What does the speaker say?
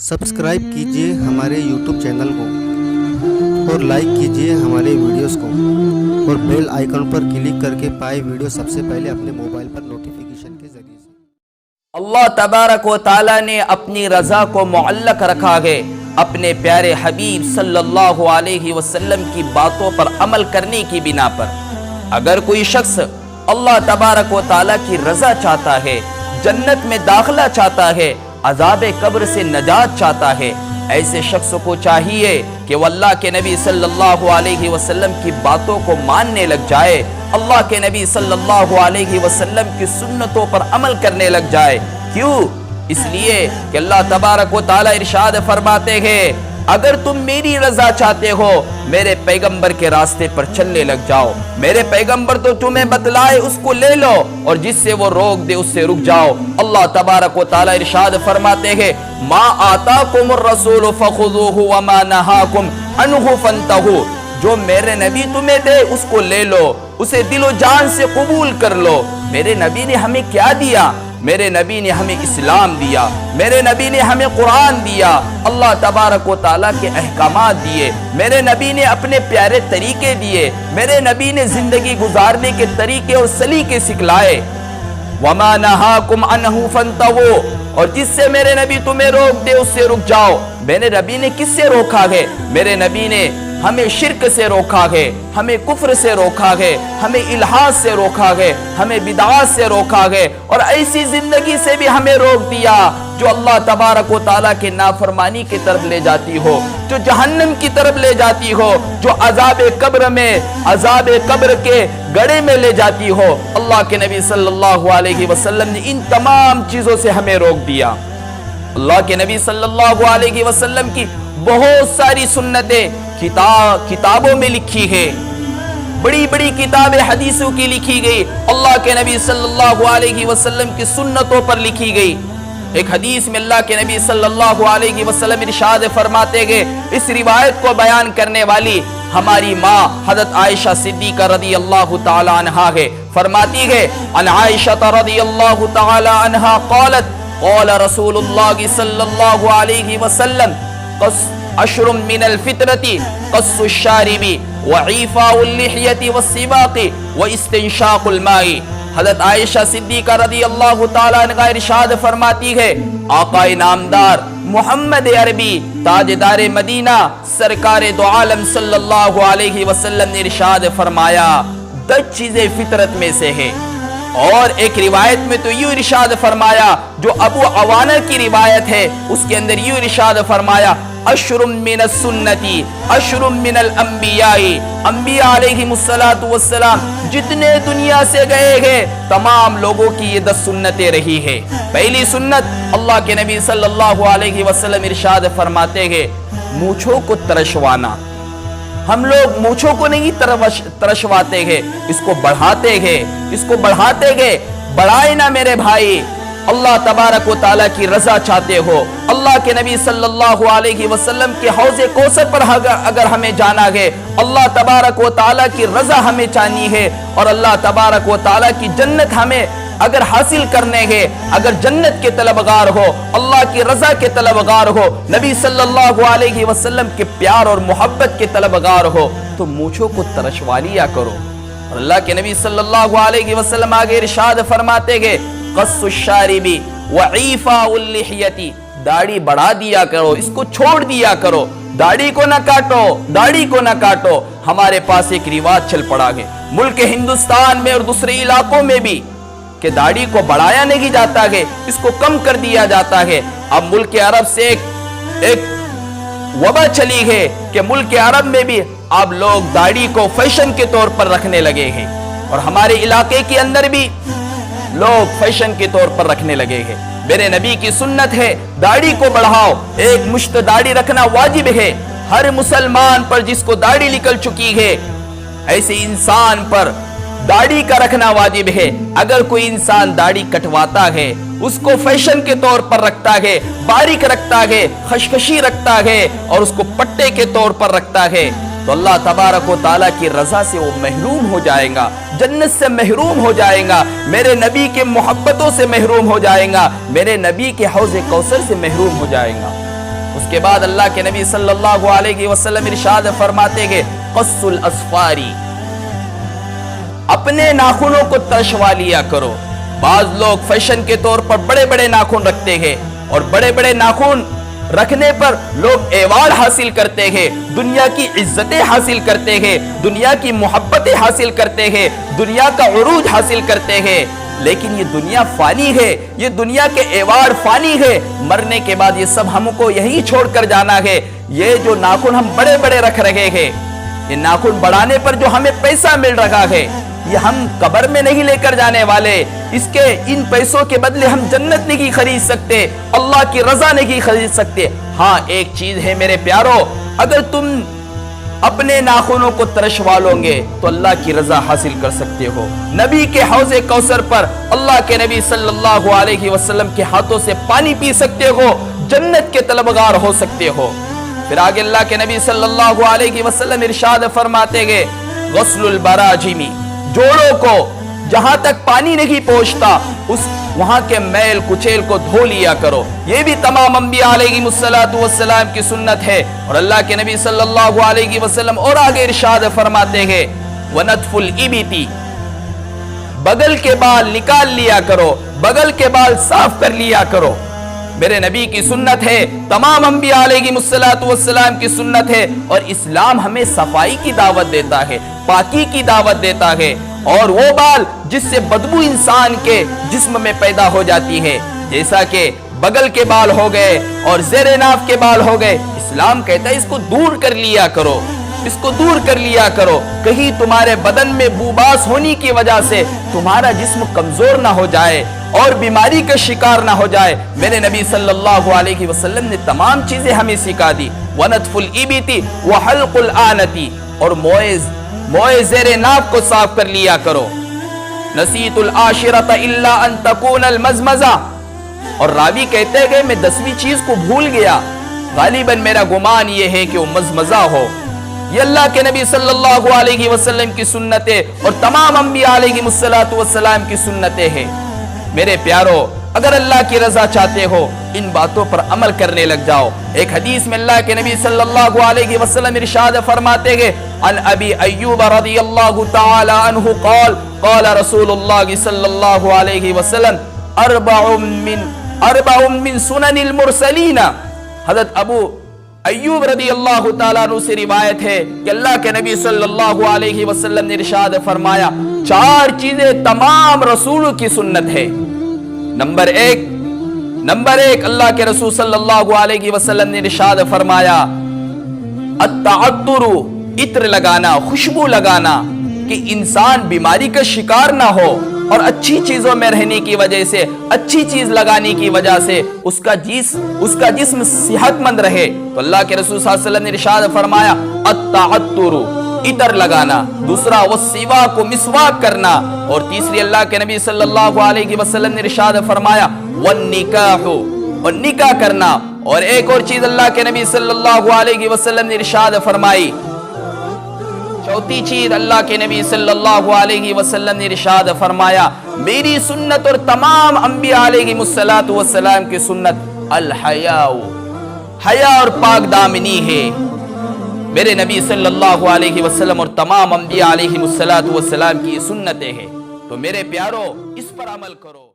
Subscribe कीजिए हमारे YouTube channel को और लाइक कीजिए हमारे वीडियोस को और बेल आइकन पर क्लिक करके पाए वीडियो सबसे पहले अपने मोबाइल पर नोटिफिकेशन के जरिए से। अल्लाह तबारक व ताला ने अपनी रज़ा को मुअल्लक रखा है अपने प्यारे हबीब सल्लल्लाहु अलैहि वसल्लम की बातों पर अमल करने की बिना पर। अगर कोई शख्स अल्लाह तबारक व ताला की रज़ा चाहता है, जन्नत में दाखिला चाहता है, अज़ाब कब्र से नजात चाहता है, ऐसे शख्स को चाहिए कि वो अल्लाह के नबी सल्लल्लाहु अलैहि वसल्लम की बातों को मानने लग जाए, अल्लाह के नबी सल्लल्लाहु अलैहि वसल्लम की सुन्नतों पर अमल करने लग जाए। क्यों? इसलिए कि अल्लाह तबारक व ताला इरशाद फरमाते हैं, अगर तुम मेरी रजा चाहते हो मेरे पैगंबर के रास्ते पर चलने लग जाओ। मेरे पैगंबर तो तुम्हें बतलाए उसको ले लो और जिससे वो रोक दे उससे रुक जाओ। अल्लाह तबारक व ताला इरशाद फरमाते हैं, मा आताकुमुर रसूल फखुदूहु व मा नहाकुम अन्हु फंतहु। जो मेरे नबी तुम्हें दे उसको ले लो, उसे दिलो जान से कबूल कर लो। मेरे नबी ने हमें क्या दिया? मेरे नबी ने हमें इस्लाम दिया, मेरे नबी ने हमें कुरान दिया, अल्लाह तबारक व ताला के अहकामात दिए, मेरे नबी ने अपने प्यारे तरीके दिए, मेरे नबी ने जिंदगी गुजारने के तरीके और सलीके सिखलाए। वमा नहाकुम अन्हु फंतहु, और जिससे मेरे नबी तुम्हें रोक दे उससे रुक जाओ। मेरे नबी ने किससे रोका है? मेरे नबी ने हमें शिर्क से रोका है, हमें कुफ्र से रोका है, हमें इल्हाद से रोका है, हमें बिदअत से रोका है और ऐसी जिंदगी से भी हमें रोक दिया जो अल्लाह तबारक व ताला के नाफरमानी की तरफ ले जाती हो, जो जहन्नम की तरफ ले जाती हो, जो अजाब कब्र में अजाब कब्र के गड़े में ले जाती हो। अल्लाह के नबी सल्लल्लाहु अलैहि वसल्लम ने इन तमाम चीजों से हमें रोक दिया। अल्लाह के नबी सल्लल्लाहु अलैहि वसल्लम की बहुत सारी सुन्नतें किताबों में लिखी है, बड़ी बड़ी किताबें हदीसों की लिखी गई, अल्लाह के नबी सल्लल्लाहु अलैहि वसल्लम की सुन्नतों पर लिखी गई। एक हदीस में अल्लाह के नबी सल्लल्लाहु अलैहि वसल्लम इरशाद फरमाते गए, इस रिवायत को बयान करने वाली हमारी माँ हज़रत आयशा सिद्दीक़ा रज़ियल्लाहु ताला अन्हा है। फरमाती है, अन आयशा रज़ियल्लाहु ताला अन्हा क़ालत क़ाल रसूलुल्लाह सल्लल्लाहु अलैहि वसल्लम अशरुम मिनल फितरती क़स्सु शारिबी व ईफ़ाउल लिह्यति व सिवाक़ी व इस्तिंशाक़ुल माई। हज़रत आयशा सिद्दीक़ा रज़ियल्लाहु ताला अन्हा इरशाद फरमाती है, आक़ाए नामदार मोहम्मद अरबी ताजदार मदीना सरकार दो आलम सल्लल्लाहु अलैहि वसल्लम ने इरशाद फरमाया, 10 चीजें फितरत में से है। और एक रिवायत में तो यूं इरशाद फरमाया, जो अबू अवाना की रिवायत है उसके अंदर यूं इरशाद फरमाया, अशरुम मिनस सुन्नती अशरुम मिनल अंबियाई। अंबिया अलैहिमुस्सलातु वस्सलाम जितने दुनिया से गए हैं तमाम लोगों की ये 10 सुन्नतें रही है। पहली सुन्नत, अल्लाह के नबी सल्लल्लाहु अलैहि वसल्लम इरशाद फरमाते हैं, मूंछों को तरशवाना। हम लोग मूंछों को नहीं तरशवाते हैं, इसको बढ़ाते हैं, इसको बढ़ाते हैं। बढ़ाए ना मेरे भाई, अल्लाह तबारक व ताला की रजा चाहते हो, अल्लाह के नबी सल्लल्लाहु अलैहि वसल्लम के हौज़े कौसर पर अगर हमें जाना है, अल्लाह तबारक व ताला की रजा हमें चाहनी है और अल्लाह तबारक व ताला की जन्नत हमें अगर हासिल करने हैं, अगर जन्नत के तलबगार हो, अल्लाह की रजा के तलबगार हो, नबी सल्लल्लाहु अलैहि वसल्लम के प्यार और मोहब्बत के तलबगार हो, तो मूंछों को तरशवा लिया करो। और अल्लाह के नबी सल्लल्लाहु अलैहि वसल्लम आगे इरशाद फरमाते गए, क़स्सु शारिबी व ईफ़ाउल लिह्यति, दाढ़ी बढ़ा दिया करो, इसको छोड़ दिया करो, दाढ़ी को न काटो, दाढ़ी को न काटो। हमारे पास एक रिवाज चल पड़ा है मुल्क हिंदुस्तान में और दूसरे इलाकों में भी कि दाढ़ी को बढ़ाया नहीं जाता है, इसको कम कर दिया जाता है। अब मुल्क अरब से एक वबा चली है कि मुल्क अरब में भी अब लोग दाढ़ी को फैशन के तौर पर रखने लगे हैं और हमारे इलाके के अंदर भी लोग फैशन के तौर पर रखने लगे हैं। मेरे नबी की सुन्नत है, दाढ़ी को बढ़ाओ, एक मुश्त दाढ़ी रखना वाजिब है हर मुसलमान पर जिसको दाढ़ी निकल चुकी है, ऐसे इंसान पर दाढ़ी का रखना वाजिब है। अगर कोई इंसान दाढ़ी कटवाता है, उसको फैशन के तौर पर रखता है, बारीक रखता है, खशखशी रखता है और उसको पट्टे के तौर पर रखता है, तो अल्लाह तबारक व ताला की रजा से वो महरूम हो जाएगा, जन्नत से महरूम हो जाएगा, मेरे नबी के मोहब्बतों से महरूम हो जाएगा, मेरे नबी के हौज़े कौसर से महरूम हो जाएगा। اس کے بعد اللہ کے نبی صلی اللہ علیہ وسلم ارشاد فرماتے ہیں قص الاسفاری، اپنے ناخنوں کو ترشوا لیا کرو۔ بعض لوگ فیشن کے طور پر بڑے بڑے ناخن رکھتے ہیں اور بڑے بڑے ناخن رکھنے پر لوگ ایوارڈ حاصل کرتے ہیں، دنیا کی عزتیں حاصل کرتے ہیں، دنیا کی محبتیں حاصل کرتے ہیں، دنیا کا عروج حاصل کرتے ہیں، لیکن یہ دنیا فانی ہے، یہ دنیا کے ایوارڈ فانی ہے، مرنے کے بعد یہ سب ہم کو یہی چھوڑ کر جانا ہے۔ یہ جو ناخن ہم بڑے بڑے رکھ رہے ہیں، یہ ناخن بڑھانے پر جو ہمیں پیسہ مل رہا ہے، یہ ہم قبر میں نہیں لے کر جانے والے، اس کے ان پیسوں کے بدلے ہم جنت نہیں خرید سکتے، اللہ کی رضا نہیں خرید سکتے۔ ہاں ایک چیز ہے میرے پیارو، اگر تم اپنے ناخنوں کو ترشوا لو گے تو اللہ کی رضا حاصل کر سکتے ہو، نبی کے حوض کوثر پر اللہ کے نبی صلی اللہ علیہ وسلم کے ہاتھوں سے پانی پی سکتے ہو، جنت کے طلبگار ہو سکتے ہو۔ پھر آگے اللہ کے نبی صلی اللہ علیہ وسلم ارشاد فرماتے گئے غسل البراجمی، جوڑوں کو جہاں تک پانی نہیں پہنچتا اس وہاں کے میل کچیل کو دھو لیا کرو، یہ بھی تمام انبیاء علیہ السلام کی سنت ہے۔ اور اللہ کے نبی صلی اللہ علیہ وسلم اور آگے ارشاد فرماتے ہیں وَنَتْفُ الْإِبِتِ، بغل کے بال نکال لیا کرو، بغل کے بال صاف کر لیا کرو، میرے نبی کی سنت ہے، تمام انبیاء علیہ السلام کی سنت ہے۔ اور اسلام ہمیں صفائی کی دعوت دیتا ہے، پاکی کی دعوت دیتا ہے، اور وہ بال جس سے بدبو انسان کے جسم میں پیدا ہو جاتی ہے، جیسا کہ بغل کے بال ہو گئے اور زیر ناف کے بال ہو گئے، اسلام کہتا ہے اس کو دور کر لیا کرو، اس کو دور کر لیا کرو، کہیں تمہارے بدن میں بوباس ہونے کی وجہ سے تمہارا جسم کمزور نہ ہو جائے اور بیماری کا شکار نہ ہو جائے۔ میرے نبی صلی اللہ علیہ وسلم نے تمام چیزیں ہمیں سکھا دی، وَنَتْفُ الْإِبِتِ وَحَلْقُ الْآنَةِ، اور موئے زیر ناف کو صاف کر لیا کرو۔ نسیت العاشرۃ الا ان تکون المزمزہ، اور راوی کہتے ہیں کہ میں 10ویں چیز کو بھول گیا، غالباً میرا گمان یہ ہے کہ وہ مزمزہ ہو۔ یہ اللہ کے نبی صلی اللہ علیہ وسلم کی سنتیں اور تمام انبیاء علیہ السلام کی سنتیں ہیں۔ میرے پیارو، اگر اللہ کی رضا چاہتے ہو ان باتوں پر عمل کرنے لگ جاؤ۔ ایک حدیث میں اللہ کے نبی صلی اللہ علیہ وسلم ارشاد فرماتے ہیں عن ابی ایوب رضی اللہ تعالی عنہ قال قال رسول اللہ صلی اللہ علیہ وسلم اربع من سنن المرسلین۔ حضرت ابو ایوب رضی اللہ تعالیٰ عنہ سے روایت ہے کہ اللہ کے نبی صلی اللہ علیہ وسلم نے ارشاد فرمایا 4 چیزیں تمام رسولوں کی سنت ہے۔ نمبر ایک اللہ کے رسول صلی اللہ علیہ وسلم نے ارشاد فرمایا التعطر، عطر لگانا، خوشبو لگانا، کہ انسان بیماری کا شکار نہ ہو اور اچھی چیزوں میں رہنے کی وجہ سے، اچھی چیز لگانے کی وجہ سے اس کا جسم صحت مند رہے۔ تو اللہ کے رسول صلی اللہ علیہ وسلم نے ارشاد فرمایا التعطر، عطر لگانا، دوسرا والسواک، مسواک کرنا، اور تیسری اللہ کے نبی صلی اللہ علیہ وسلم نے ارشاد فرمایا والنکاح، اور نکاح کرنا، اور ایک اور چیز اللہ کے نبی صلی اللہ علیہ وسلم نے ارشاد فرمائی، چوتھی چیز اللہ کے نبی صلی اللہ علیہ وسلم نے ارشاد فرمایا میری سنت اور تمام انبیاء علیہ السلام کی سنت الحیاء، حیا اور پاک دامنی ہے، میرے نبی صلی اللہ علیہ وسلم اور تمام انبیاء علیہ السلام کی سنتیں ہیں۔ تو میرے پیارو اس پر عمل کرو۔